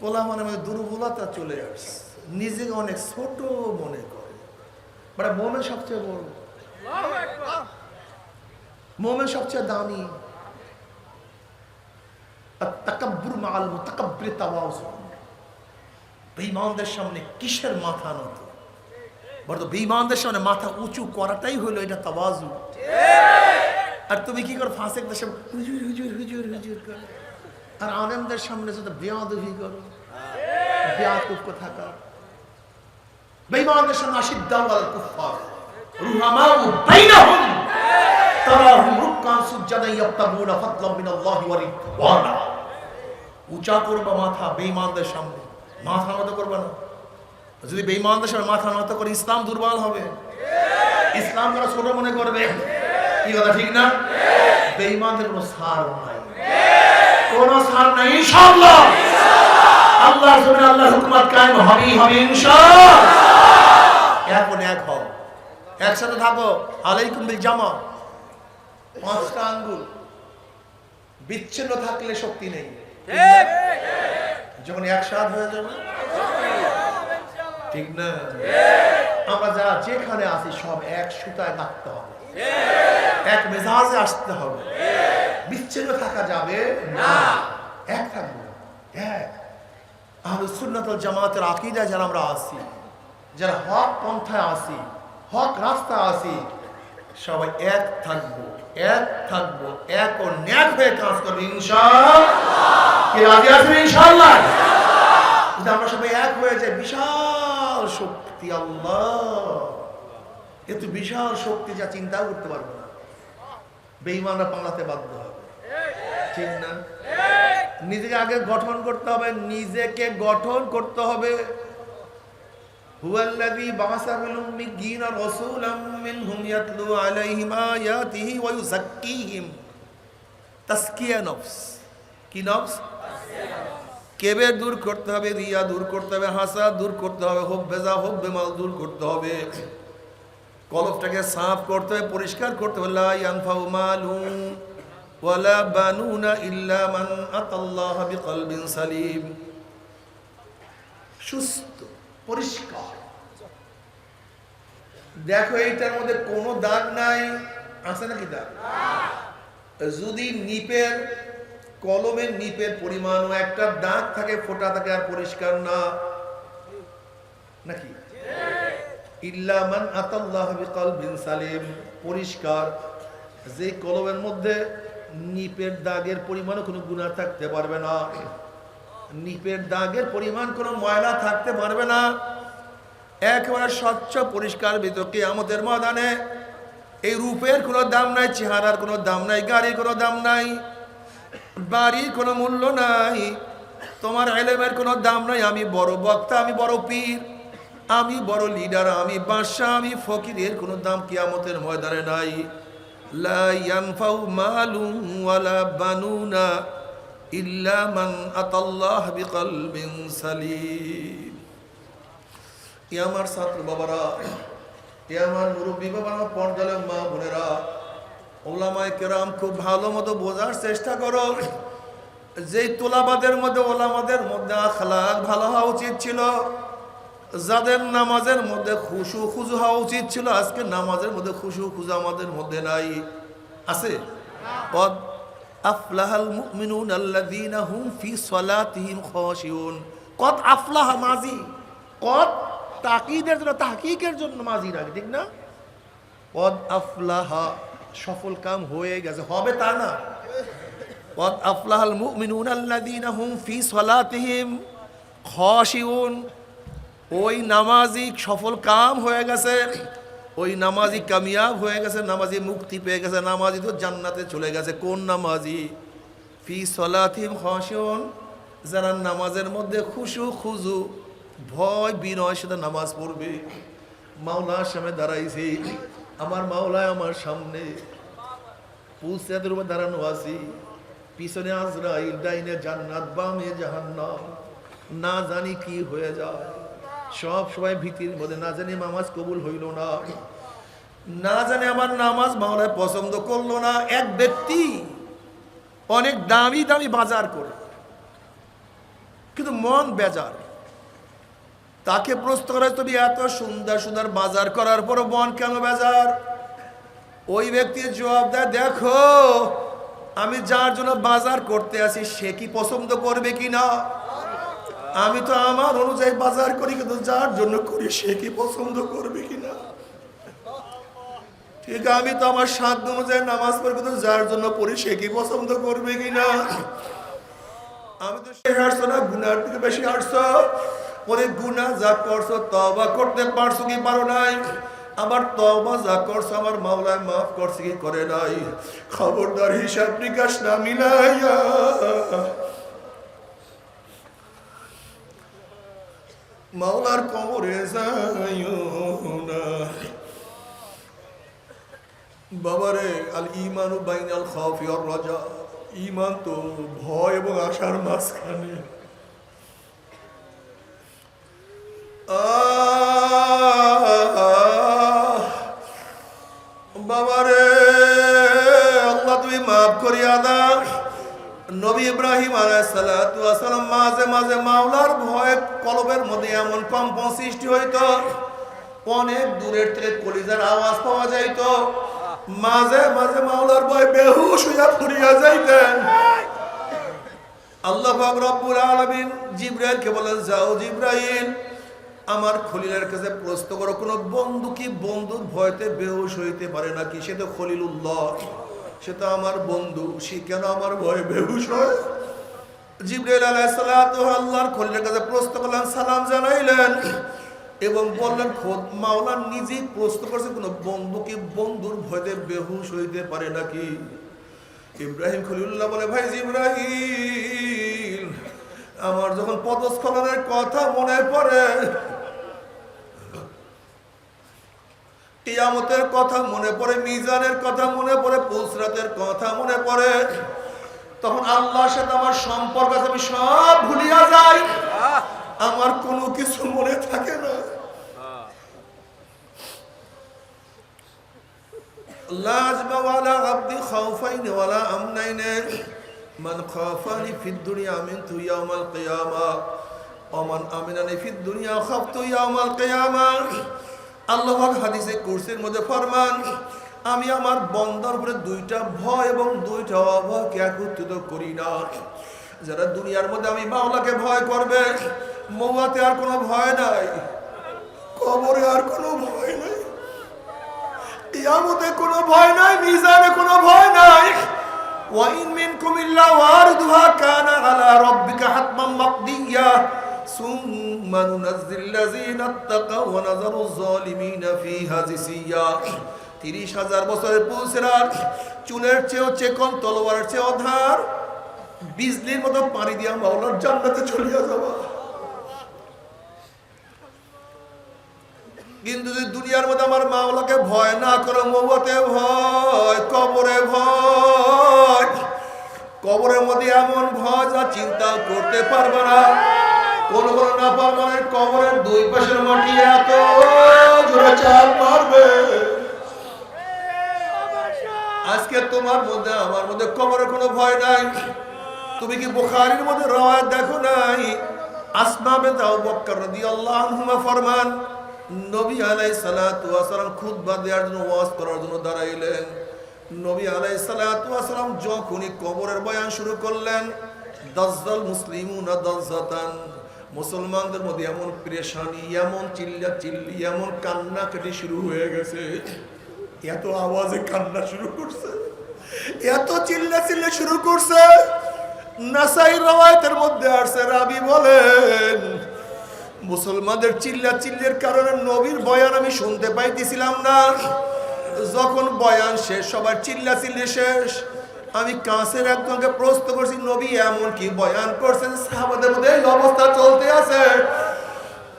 পোলাপানের মধ্যে দুর্বলতা চলে আসছে, নিজেকে অনেক ছোট মনে করে। মানে মোমেন সবচেয়ে বড়, মোমেন সবচেয়ে দামি। তাকাব্বুর মাআল মুতাকাব্বির তাওয়াজু। বেঈমানদের সামনে কিসের মাথা নত? বড় বেঈমানদের সামনে মাথা উঁচু করাটাই হলো এটা তাওয়াজু। আর তুমি কি করো? ফাসিকদের সামনে হুজুর হুজুর হুজুর হুজুর করো, আর আলেমদের সামনে যত বেয়াদবি করো, বেয়াকুফ থাকা। বেঈমানদের সামনে আশিদ্দাউ আলাল কুফফার রুহামাউ বাইনাহুম তারাহুম রুকআন সুজদান ইয়াবতাগুনা ফাদলাম মিনাল্লাহি ওয়া রিদওয়ানা। উঁচা করবা মাথা বেঈমানদের সামনে, মাথা নত করবা না। যদি বেঈমানদের সামনে মাথা নত করে ইসলাম দুর্বল হবে। ইসলাম যারা ছোট মনে করবে, কি কথা ঠিক না? বেঈমানদের কোনো ছাড় নাই, কোনো ছাড় নাই ইনশাআল্লাহ। আল্লাহর জমিনে আল্লাহর হুকুমত কায়েম হবেই হবে ইনশাআল্লাহ। এখন এক হও, একসাথে থাকো। আলাইকুম বিল জামা। পাঁচটা আঙ্গুল বিচ্ছিন্ন থাকলে শক্তি নেই, যখন একসাথ হয়ে যাবে ঠিক না? আমরা যারা যেখানে আছি সব এক সুতায় থাকতে হবে, এক মেজাজে আসতে হবে, বিচ্ছিন্ন থাকা যাবে না, এক থাকবো। এক আহলুস সুন্নাত ওয়াল জামাতের আকীদায় যারা আমরা আছি, যারা হক পন্থায় আছি, হক রাস্তা আছি, সবাই এক থাকবো, এক থাকবো, এক ও ন্যাক হয়ে কাজ করবো ইনশাআল্লাহ। কি রাজি আছেন ইনশাআল্লাহ? যদি আমরা সবাই এক হয়ে যাই, বিশাল শক্তি, আল্লাহ এত বিশাল শক্তি যা চিন্তাও করতে পারবো না। বেঈমানরা পালাতে বাধ্য হবে, ঠিক না? নিজেকে আগে গঠন করতে হবে, নিজেকে গঠন করতে হবে। হুয়াল্লাযী বা'আসা ফিল উম্মিয়্যিনা রাসূলাম মিনহুম ইয়াতলু আলাইহিম আয়াতিহি ওয়া ইউযাক্কিহিম। তাসকিয়া নফস। কি নফস? কেবের দূর করতে হবে, রিয়া দূর করতে হবে, হাসাদ দূর করতে হবে, হুব্বেজা হুব্বেমাল দূর করতে হবে, কলবটাকে সাফ করতে হবে, পরিষ্কার করতে হবে। লা ইয়ানফাউ মালুন ওয়ালা বানুনা ইল্লা মান আতাল্লাহ বিকলবিন সালিম। সুস্থ পরিষ্কার। দেখো এইটার মধ্যে কোনো দাগ নাই, আছে নাকি দাগ? যদি নিপের, কলমের নিপের পরিমাণও একটা দাগ থাকে, ফোঁটা থাকে, আর পরিষ্কার না নাকি? ইল্লা মান আতাল্লাহ বিকলবিন সালিম, পরিষ্কার। যে কলমের মধ্যে নিপের দাগের পরিমাণও কোনো গুনাহ থাকতে পারবে না, নিপের দাগের পরিমাণ কোনো ময়লা থাকতে পারবে না, একেবারে স্বচ্ছ পরিষ্কার ভিতর। কিয়ামতের ময়দানে এই রূপের কোনো দাম নাই, চেহারার কোনো দাম নাই, গাড়ির কোনো দাম নাই, বাড়ির কোনো মূল্য নাই, তোমার ইলমের কোনো দাম নাই। আমি বড় বক্তা, আমি বড় পীর, আমি বড় লিডার, আমি বাদশা, আমি ফকিরের কোনো দাম কিয়ামতের ময়দানে নাই। লা ইয়ানফাউ মালুন ওয়ালা বানুনা ইল্লা মান আতাল্লাহ বিকলবিন সালিম। এ আমার ছাত্র বাবারা, এ আমার মুরব্বী বাবারা, পর্দালে মা বোনেরা, ওলামায়ে কেরাম, খুব ভালো মতো বোঝার চেষ্টা করো। যে তোলাবাদের মধ্যে, ওলামাদের মধ্যে আখলাক ভালো হওয়া উচিত ছিল, যাদের নামাজের মধ্যে খুশু খুজু হওয়া উচিত ছিল, আজকে নামাজের মধ্যে খুশু খুজু আমাদের মধ্যে নাই। আছে? কদ আফলাহাল মুমিনুন আল্লাযীনা হুম ফি সালাতিহিম খাশিউন। কদ আফলাহ মাজি, কদ তাকিদের জন্য, তাহকিকের জন্য মাজি রাখে, ঠিক না? কদ আফলাহা, সফল কাম হয়ে গেছে, হবে তা না। কদ আফলাহাল মুমিনুন আল্লাযীনা হুম ফি সালাতিহিম খাশিউন। ওই নামাজি সফল কাম হয়ে গেছে, ওই নামাজি কামিয়াব হয়ে গেছে, নামাজি মুক্তি পেয়ে গেছে, নামাজি তো জান্নাতে চলে গেছে। কোন নামাজি? ফি সালাতিহিম খাশিউন, যারা নামাজের মধ্যে খুশু খুজু, ভয় বিনয় সাথে নামাজ পড়বে। মাওলার সামনে দাঁড়াইছি, আমার মাওলায় আমার সামনে, পুলসিরাতের উপর দাঁড়ানো আছি, পিছনে আজরাইল, ডাইনে জান্নাত, বামে জাহান্নাম, না জানি কি হয়ে যায়। সব সময় ভীতির মধ্যে, না জানি নামাজ কবুল হইল না, না জানি আমার নামাজ মাওলায় পছন্দ করলো না। এক ব্যক্তি অনেক দামি দামি বাজার করে, কিন্তু মন বেজার। তাকে প্রশ্ন করে, তুমি এত সুন্দর সুন্দর বাজার করার পর মন কেন বেজার? ওই ব্যক্তির জবাব দেয়, দেখো আমি যার জন্য বাজার করতে আসি সে কি পছন্দ করবে কিনা। আমি তো আমার অনুযায়ী বাজার করি, কিন্তু যার জন্য করি সে কি পছন্দ করবে কিনা। ঠিক, আমি তো আমার সাধ্য অনুযায়ী নামাজ পড়ি, কিন্তু যার জন্য পড়ি সে কি পছন্দ করবে কিনা। আমি তো সে হারছো না, গুনার থেকে বেশি হারছো। পরে গুনাহ যা করছো তওবা করতে পারছো কি পারো নাই? আবার তওবা যা করছো আমার মাওলায় মাফ করছে কি করে নাই? খবরদার হিসাব নিকাশ না মিলাইয়া মাওলার কবরে যাইও না। বাবারে, আল ঈমানু বাইনাল খাউফি ওয়ার রাজা, ঈমান তো ভয় এবং আশার মাঝখানে। বাবারে, আল্লাহ তুমি মাফ করিয়া দাও। নবী ইব্রাহিম আলাইহিস সালাতু ওয়াস সালাম মাঝে মাঝে মাওলার ভয়ে কলবের মধ্যে এমন কম্পন সৃষ্টি হইতো, অনেক দূরের থেকে কলিজার আওয়াজ পাওয়া যাইত, মাঝে মাঝে মাওলার ভয়ে বেহুশ হইয়া পড়িয়া যাইতেন। আল্লাহ পাক রব্বুল আলামিন জিবরাইলকে বলেন, যাও জিবরাইল, আমার খলিলের কাছে প্রশ্ন করো, কোন বন্ধু কি বন্ধুর ভয়তে বেহুশ হইতে পারে নাকি? সে তো খলিলুল্লাহ, সে তো আমার বন্ধু, সে কেন আমার ভয়ে বেহুশ হয়? জিবরাইল আলাইহিস সালাতু আল্লাহর খলিলের কাছে প্রশ্ন করলেন, সালাম জানাইলেন এবং বললেন, খোদ মাওলা নিজেই প্রশ্ন করছে, কোন বন্ধু কি বন্ধুর ভয়তে বেহুশ হইতে পারে নাকি? ইব্রাহিম খলিলুল্লাহ বলে, ভাই জিবরাইল, আমার যখন পদস্খলনের কথা মনে পড়ে, কিয়ামতের কথা মনে পড়ে, মিজানের কথা মনে পড়ে, পুলসরাতের কথা মনে পড়ে, তখন আল্লাহর সাথে আমার সম্পর্ক আছে, আমি সব ভুলিয়া যাই, আমার কোনো কিছু মনে থাকে না। লাজমা ওয়ালা আবদি খাউফাইন ওয়ালা আমনাইন, মান খাফানি ফিদ দুনিয়া আমিনতু ইয়াউমাল কিয়ামা ওয়া মান আমিনানি ফিদ দুনিয়া খাফতু ইয়াউমাল কিয়ামা। আল্লাহ পাক হাদিসে কুরসির মধ্যে ফরমান, আমি আমার বান্দার উপরে দুইটা ভয় এবং দুইটা অভয়কে একত্রিত করি না। যারা দুনিয়ার মধ্যে আমি মাওলাকে ভয় করবে, মওয়াতে আর কোনো ভয় নাই, কবরে আর কোনো ভয় নাই, কিয়ামতে কোনো ভয় নাই, মিজানে কোনো ভয় নাই। ওয়া ইন মিনকুম ইল্লা ওয়ারিদুহা কানা আলা রাব্বিকা হাতমান মাকদিয়া সুম্মা নুনাজ্জিল লাযিনা ইত্তাকাউ ওয়া নাযারু যালিমিনা ফিহা জিসিয়া। ৩০,০০০ বছরের পুলসিরাত, চুলের চেয়েও চেকন, তলোয়ারের চেয়েও ধার, বিজলির মতো পানি দিয়া মাওলার জান্নাতে চলিয়া যাওয়া। কিন্তু যদি দুনিয়ার মধ্যে আমার মাওলাকে ভয় না করো, মওয়াতে ভয়, কবরে ভয়, কবরের মধ্যে এমন ভয় যা চিন্তা করতে পারবে না। কোন কোন না পারবে, কবরের দুই পাশের মাটি এত জোরে চাপ মারবে। আজকে তোমার মধ্যে আমার মধ্যে কবরের কোনো ভয় নাই। তুমি কি বুখারীর মধ্যে রওয়ায়াত দেখো নাই? আসমা বিনত আবু বকর রাদিয়াল্লাহু আনহুমা ফরমান, নবী আলাইহিস সালাতু ওয়াস সালাম খুতবা দেওয়ার জন্য, ওয়াজ করার জন্য দাঁড়াইলেন। নবী আলাইহিস সালাতু ওয়াস সালাম যখনই কবরের বয়ান শুরু করলেন, দাজ্জাল মুসলিমুনা দাজ্জাতান, মুসলমানদের মধ্যে এমন পেরেশানি, এমন চিল্লা চিল্লি, এমন কান্নাকাটি শুরু হয়ে গেছে। এত আওয়াজে কান্না শুরু করছে, এত চিল্লা চিল্লা শুরু করছে। নাসাই রওয়ায়াতের মধ্যে আসছে, রাবী বলেন, মুসলমানদের চিল্লা চিল্লির কারণে নবীর বয়ান আমি শুনতে পাইতেছিলাম না। যখন বয়ান শেষ, সবার চিল্লা চিল্লি শেষ, আমি কাছের একজনকে প্রশ্ন করছি, নবী এমন কি বয়ান করছেন সাহাবাদের মধ্যে এই অবস্থা চলতে আছে?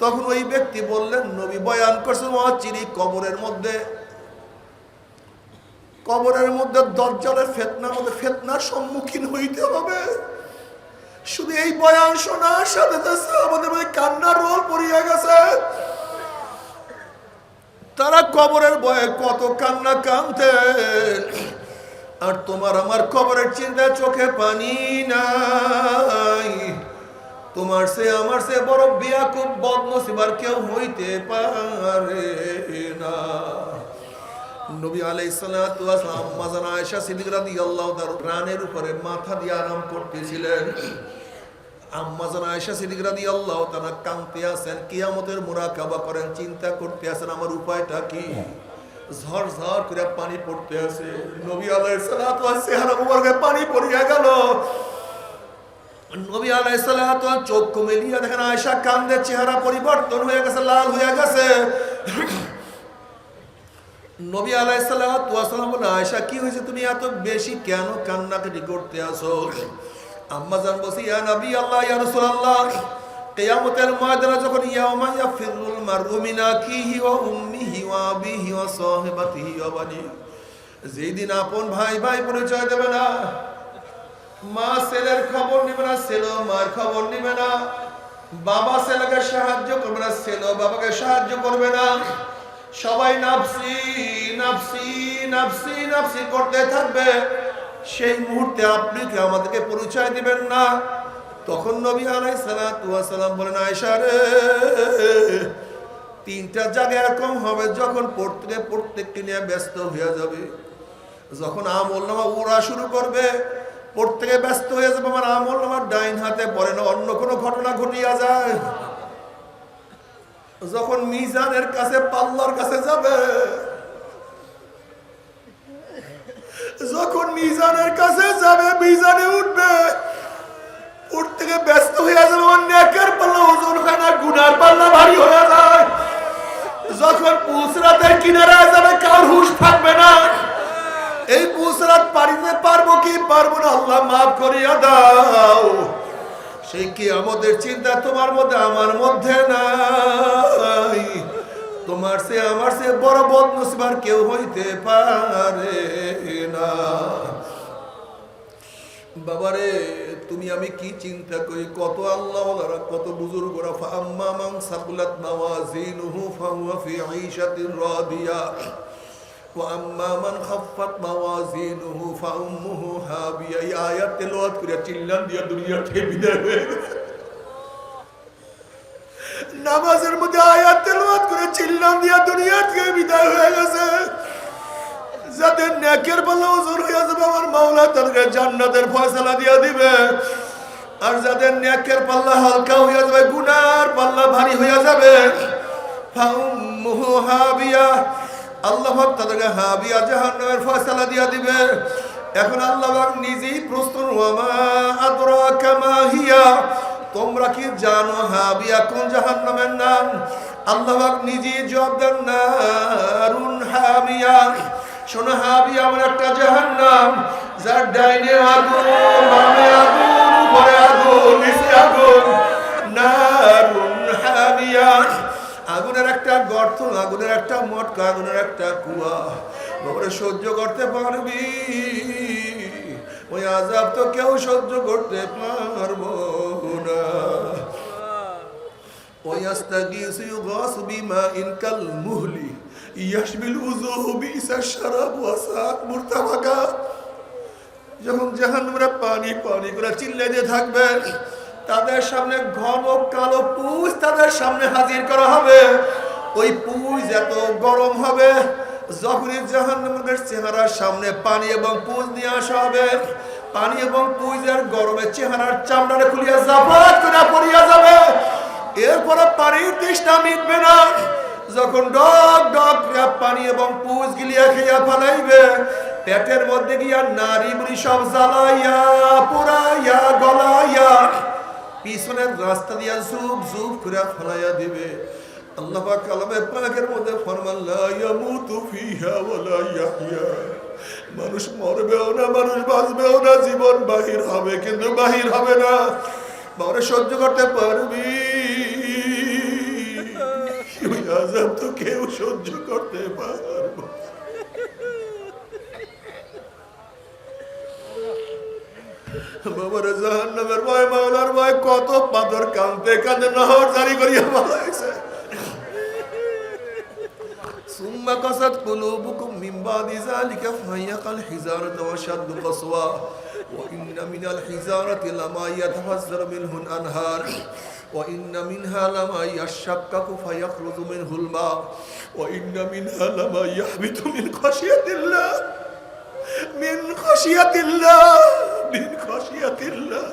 তখন ওই ব্যক্তি বললেন, নবী বয়ান করছেন অচিরি কবরের মধ্যে দজ্জালের ফিতনার সম্মুখীন হইতে হবে। শুধু এই বয়ান শোনার সাথে আমাদের মধ্যে কান্নার রোল পড়িয়া গেছে। তারা কবরের ভয়ে কত কান্না কাঁদতেন, আর তোমার আমার কবরের চিন্তা, চোখে পানি নাই। তোমার সে আমার সে বড় বেয়াকুব বদনসিব আর কেউ হইতে পারে না। নবী আলাইহিস সালাতু ওয়াস সালাম আম্মা জান আয়েশা সিদ্দিকা রাদিয়াল্লাহু তাআলা রানের উপরে মাথা দিয়ে আরাম করতেছিলেন। আম্মা জান আয়েশা সিদ্দিকা রাদিয়াল্লাহু তাআলা কাঁদতে আছেন, কিয়ামতের মুরাকাবা করেন, চিন্তা করতে আছেন আমার উপায়টা কি। ঝড় ঝড় করে পানি পড়তে আছে। নবী আলাইহিস সালাতু ওয়াস চেহারা মুবারকে পানি পড়িয়া গেল। নবী আলাইহিস সালাতু ওয়াস চোখ মেলিয়া দেখেন আয়েশা কাঁদে, চেহারা পরিবর্তন হয়ে গেছে, লাল হয়ে গেছে। নবী আলাইহিস সালাতু ওয়াস সালাম বলেন, আয়েশা কি হয়েছে, তুমি এত বেশি কেন কান্নাকাটি করতে আছো? আম্মা জান বলছি, ইয়া নবী আল্লাহ, ইয়া রাসূলুল্লাহ, কিয়ামতের ময়দানে যখন ইয়াউমা ইয়াফিরুল মারউ মিন আখিহি ওয়া উম্মিহি ওয়া আবিহি ওয়া সাহিবাতিহি ওয়া বানি, যেই দিন আপন ভাই ভাই পরিচয় দেবে না, মা ছেলের খবর নিবে না, ছেলে মার খবর নিবে না, বাবা ছেলেকে সাহায্য করবে না, ছেলে বাবাকে সাহায্য করবে না, সবাই নাফসি নাফসি নাফসি নাফসি করতে থাকবে। সেই মুহূর্তে আপনি কি আমাদেরকে পরিচয় দিবেন না? তখন নবী আলাইহিস সালাতু ওয়াস সালাম বলেন, আয়েশা রে, তিনটা জায়গা এরকম হবে যখন প্রত্যেককে নিয়ে ব্যস্ত হয়ে যাবে, যখন আমল নামা উড়া শুরু করবে, প্রত্যেকে ব্যস্ত হয়ে যাবে, আমার আমল নামার ডাইন হাতে পড়ে না, অন্য কোনো ঘটনা ঘটিয়া যায়। যখন মিজানের কাছে পাল্লার কাছে যাবে, যখন মিজানের কাছে যাবে, মিজানে উঠবে, প্রত্যেকে ব্যস্ত হয়ে যাবে, আমার নেকের পাল্লা ওজন হয় না, গুনার পাল্লা ভারী হয়ে যায়। যখন পুসরাতের কিনারায় যাবে, কার হুঁশ থাকবে না। এই পুসরাত পারিতে পারবো কি পারবো না, আল্লাহ মাফ করিয়া দাও। সেই কি আমাদের চিন্তা তোমার মধ্যে আমার মধ্যে নাই। তোমার সে আমার সে বড় বদনসিব আর কেউ হইতে পারে না। বাবারে, তুমি আমি কি চিন্তা করি, কত আল্লাহওয়ালারা, কত বুজুর্গরা, ফাআম্মা মান সাকুলাত মাওয়াজিনুহু ফাহুয়া ফি ঈশাতিন রাদিয়া ওয়া আম্মা মান খাফফাত মাওয়াজিনুহু ফাউম্মুহু হাবিয়া। এই আয়াত তেলাওয়াত করে চিল্লান দিয়া দুনিয়া থেকে বিদায় হয়ে গেছে। নামাজের মধ্যে আয়াত তেলাওয়াত করে চিল্লান দিয়া দুনিয়া থেকে বিদায় হয়ে গেছে। যাদের নেকের পাল্লা ওজন হয়ে যাবে, আমার মাওলা তাদেরকে জান্নাতের ফয়সালা দিয়ে দিবে। আর যাদের নেকের পাল্লা হালকা হয়ে যাবে, গুনার পাল্লা ভারী হয়ে যাবে, ফাউম্মুহু হাবিয়া, আল্লাহ পাক তাদেরকে হাবিয়া জাহান্নামের ফয়সালা দিয়ে দিবে। এখন আল্লাহ পাক নিজেই প্রশ্ন, ওয়ামা আদরাকা মা হিয়া, তোমরা কি জানো হাবিয়া কোন জাহান্নামের নাম? আল্লাহ পাক নিজেই জবাব দেন, নারুন হামিয়া। শোনো, হাবিয়া এমন একটা জাহান্নাম, যার ডাইনে আগুন, বামে আগুন, উপরে আগুন, নিচে আগুন। নারুন হামিয়া, আগুনের একটা গর্ত, আগুনের একটা মটকা, আগুনের একটা কুয়া। বাবারে, সহ্য করতে পারবি? ওই আযাব তো কেউ সহ্য করতে পারবো না। ওয়াস্তাগীসু ইউগাসু বিমাইন কাল মুহলি ইয়াশবিল উযুহু বিসাশ শারাব ওয়া সাআত মুরতাফাকা। যখন জাহান্নামীরা পানি পানি করে চিল্লাইতে থাকবে, তাদের সামনে ঘন কালো পুঁজ তাদের সামনে হাজির করা হবে। ওই পুঁজ এত গরম হবে, যখনই জাহান্নামীদের চেহারার সামনে পানি এবং পুঁজ নিয়ে আসা হবে, পানি এবং পুঁজের গরমে চেহারার চামড়াটা খুলিয়া জাফাত করে পড়িয়া যাবে। এরপরে পানির তৃষ্ণা মিটবে না। যখন ডক ডক পানি এবং পুঁজ গিলিয়া খেয়া ফেলাইবে, পেটের মধ্যে গিয়া নারী বুড়ি সব জ্বালাইয়া পোড়াইয়া গলাইয়া পিছনের রাস্তা দিয়া জুব জুব করে ফেলাইয়া দিবে। আল্লাহ পাক কালামে পাকের মধ্যে ফরমান, লা ইয়ামুতু ফিহা ওয়া লা ইয়াহইয়া। মানুষ মরবেও না, মানুষ বাঁচবেও না, জীবন বাহির হবে কিন্তু বাহির হবে না। বাবারে, সহ্য করতে পারবি? ওই আযাব তো কেউ সহ্য করতে পারবো। বাবারে, জাহান্নামের ভয়, মাওলার ভয়, কত পাথর কাঁদতে কাঁদতে নহর জারি করিয়া বলাইছে। ثم قست قلوبكم من بعد ذلك فهي كالحجارة وأشد قسوة وإن من الحجارة لما يتفجر منه الأنهار وإن منها لما يشقق فيخرج منه الماء وإن منها لما يهبط من خشية الله من خشية الله من خشية الله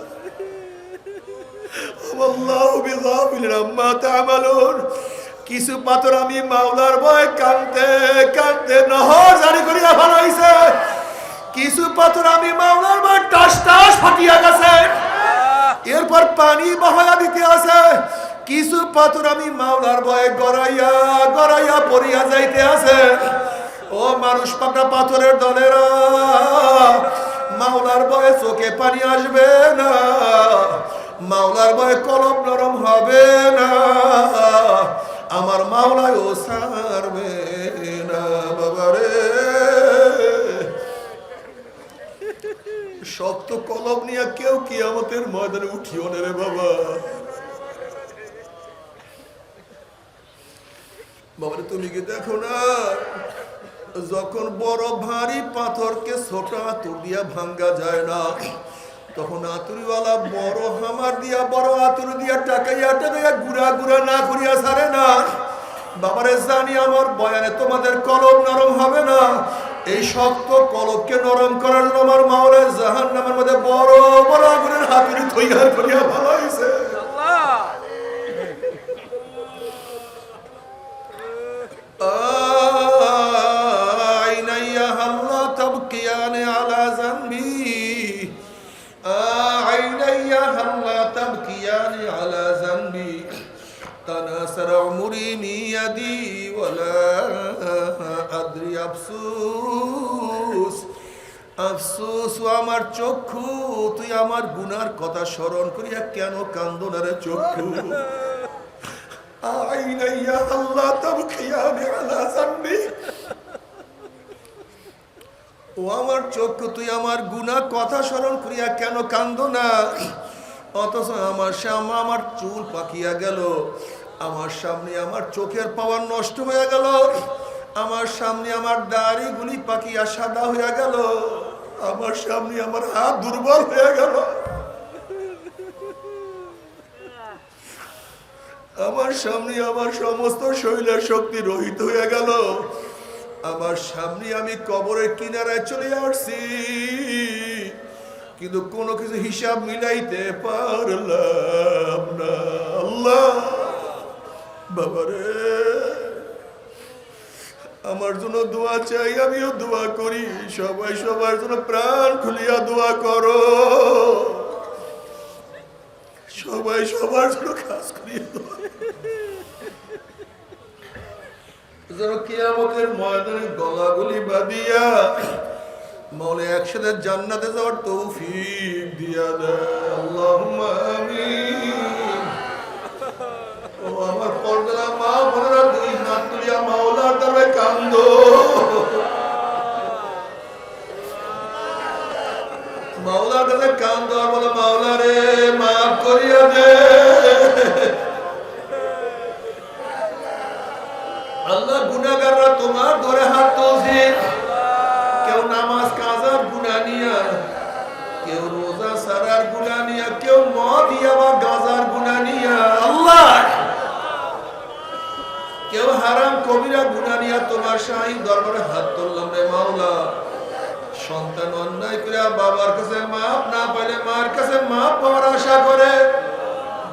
وما الله بغافل عما تعملون। কিছু পাথর আমি মাওলার ভয় কাঁদতে কাঁদতে নহর জারি করিয়া ফেলাইছে। কিছু পাথর আমি মাওলার ভয় টাস টাস ফাটিয়া গেছে, এরপর পানি বহায়া দিতে আছে। কিছু পাথর আমি মাওলার ভয়ে গড়াইয়া গড়াইয়া পড়িয়া যাইতে আছে। ও মানুষ পাকা পাথরের দলেরা, মাওলার ভয়ে চোখে পানি আসবে না, মাওলার ভয়ে কলম নরম হবে না, আমার মাওলায় ও সারবে না। বাবারে, শক্ত কলম নিয়ে কেউ কিয়ামতের ময়দানে উঠিও না রে বাবা। বাবারে তুমি কি দেখো না, যখন বড় ভারী পাথরকে ছোট আতুর দিয়া ভাঙ্গা যায় না, তখন আতুরিওয়ালা বড় হামার দিয়া বড় আতুর দিয়া টাকাইয়া টাকাইয়া গুড়া গুড়া না করিয়া ছাড়ে না। বাবারে জানি আমার বয়ানে তোমাদের কলম নরম হবে না, এই শক্ত কলবকে নরম করার জন্য আমার মাওলা জাহান্নামের মধ্যে বড় বড় আগুনের হাতুড়ি তৈরি করিয়া ভালো হয়েছে। আফসোস আমার চক্ষু, তুই আমার গুনার কথা স্মরণ করিয়া কেন কান্দো না রে চক্ষু? ও আমার চক্ষু, তুই আমার গুনাহ কথা স্মরণ করিয়া কেন কান্দো না? অথচ আমার সামনে আমার চুল পাকিয়া গেল, আমার সামনে আমার চোখের পাওয়ার নষ্ট হয়ে গেল, আমার সামনে আমার দাড়িগুলি পাকিয়া সাদা হয়ে গেল, আমার সামনে আমার হাত দুর্বল হয়ে গেল, আমার সামনে আমার সমস্ত শরীরের শক্তি রহিত হয়ে গেল, আমার সামনে আমি কবরের কিনারায় চলে আসছি, কিন্তু কোনো কিছু হিসাব মিলাইতে পারলাম না। আল্লাহ বাবারে, আমার জন্য দোয়া চাই, আমিও দোয়া করি, সবাই সবার জন্য প্রাণ খুলিয়া দোয়া করো, সবাই সবার জন্য কাজ করিয়া দোয়া যেন কিয়ামতের ময়দানে গলাগুলি বাঁধিয়া মাওলা একসাথে জান্নাতে যাওয়ার তৌফিক দিয়া দেয়। আল্লাহুম্মা আমিন। ও আমার পর্দার মা বোনেরা, দুই হাত তুলিয়া মাওলার দরবারে কান্দো, মাওলার কাছে কান্দো আর বলো, মাওলা রে মাফ করিয়া দে। আল্লাহ, গুনাহগাররা তোমার ধরে হাত তুলছে, কেউ নামাজ কাজার গুনাহ নিয়া, কেউ রোজা সারার গুনাহ নিয়া, কেউ মদ দিয়া বা গাজার গুনাহ নিয়া, আল্লাহ কেউ হারাম কবিরা গুনাহ নিয়া তোমার শাহী দরবারে হাত তুললাম রে মাওলা। সন্তান অন্যায় করে বাবার কাছে মাপ না পাইলে মার কাছে মাপ পাওয়ার আশা করে,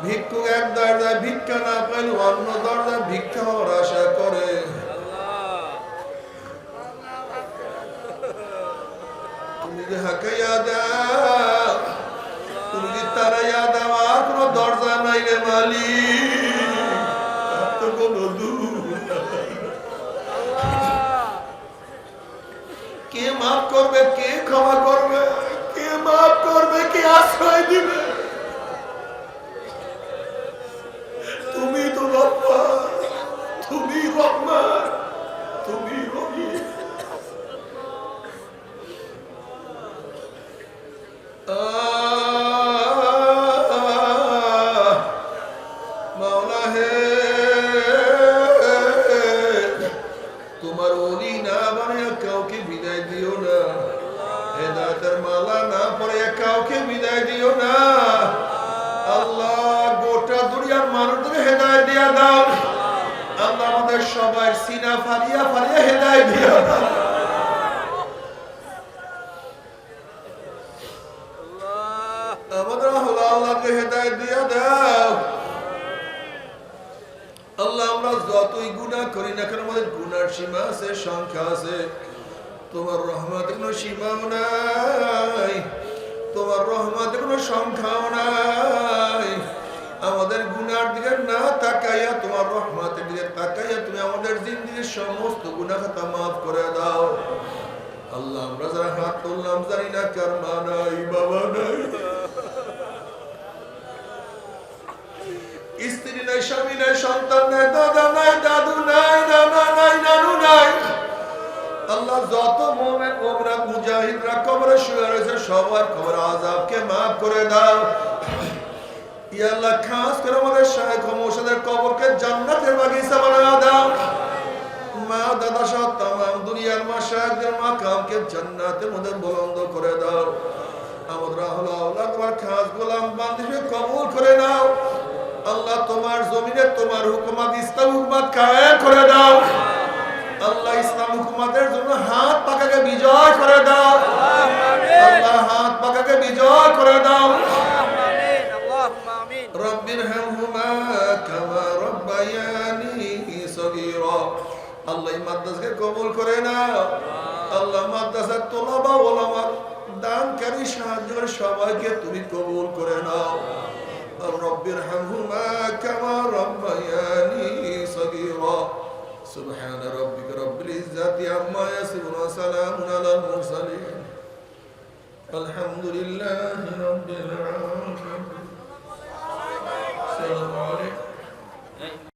ভিক্ষুক এক দরজায় ভিক্ষা না পাইলে অন্য দরজায় ভিক্ষা হওয়ার আশা করে, তুমি যে হাকাইয়া দাও, তুমি যে তারাইয়া দাও, আর কোনো দরজা নাই রে মালিক, আর তো কোনো দূর নাই। কে মাফ করবে, কে ক্ষমা করবে, কে মাফ করবে, কে আশ্রয় দিবে? তুমি তো রহমান, তুমি রহমান, তুমি রহিম। মাওলা হে, তোমার ওলি না বানাইয়া কাউকে বিদায় দিও না, হেদায়েতের মালা না পড়ে কাউকে বিদায় দিও না। আল্লাহ, গোটা দুনিয়ার মানুষদের হেদায়েত দিয়া দাও। আল্লাহ, আমাদের সবাই সিনা ফারিয়া ফারিয়া হেদায়েত দিয়া দাও। আমাদের আল্লাহকে হেদায়েত দিয়া দাও। আল্লাহ, আমরা যতই গুনাহ করি না কেন, আমাদের গুনার সীমা আছে, সংখ্যা আছে, তোমার রহমতের কোনো সীমাও নাই, তোমার রহমতের কোনো সংখ্যাও নাই। আমাদের গুনার দিকে না তাকাইয়া তোমার রহমতের দিকে তাকাইয়া তুমি আমাদের জিন্দেগীর সমস্ত গুনাহ খাতা মাফ করে দাও। আল্লাহ, আমরা যারা হাত তুললাম জানি না কার মা নাই, বাবা নাই, স্ত্রী নাই, স্বামী নাই, সন্তান নাই, দাদা নাই, দাদু নাই, নানা নাই, নানু নাই। আল্লাহ, যত মুমিন মুমিনাত মুজাহিদ মুজাহিদরা কবরে শুয়ে রয়েছে সবার কবর আযাবকে maaf করে দাও ইয়া আল্লাহ খাস করে আমাদের শায়েখ ও মুর্শিদের কবরকে জান্নাতের বাগিচা বানিয়ে দাও মা দাদা সহ तमाम দুনিয়ার মাশায়েখদের মাকামকে জান্নাতের মধ্যে বুলন্দ করে দাও আমাদের আল্লাহ তোমার খাস গোলাম বান্দিকে কবুল করে নাও আল্লাহ তোমার জমিনে তোমার হুকুমত ইসলাম হুকুমত কায়েম করে দাও আল্লাহ ইসলাম হুকুমতের জন্য হাত পাকাকে বিজয় করে দাও আল্লাহ হাত পাকাকে বিজয় করে দাও রব্বির হামহুমা কামা রব্বায়ানি সগীরা আল্লাহ এই মাদ্রাসাকে কবুল করে নাও আল্লাহ মাদ্রাসার তোলাবা ওলামা দানকারী সাহায্যের সবাইকে তুমি কবুল করে নাও রব্বির হামহুমা কামা রব্বায়ানি সগীরা সুবহান রাব্বিকা রব্বিল ইজ্জাতি আম্মা ইয়াসিফুন ওয়া সালামুন আলাল মুরসালিন আলহামদুলিল্লাহি রাব্বিল আলামিন আসসালামু আলাইকুম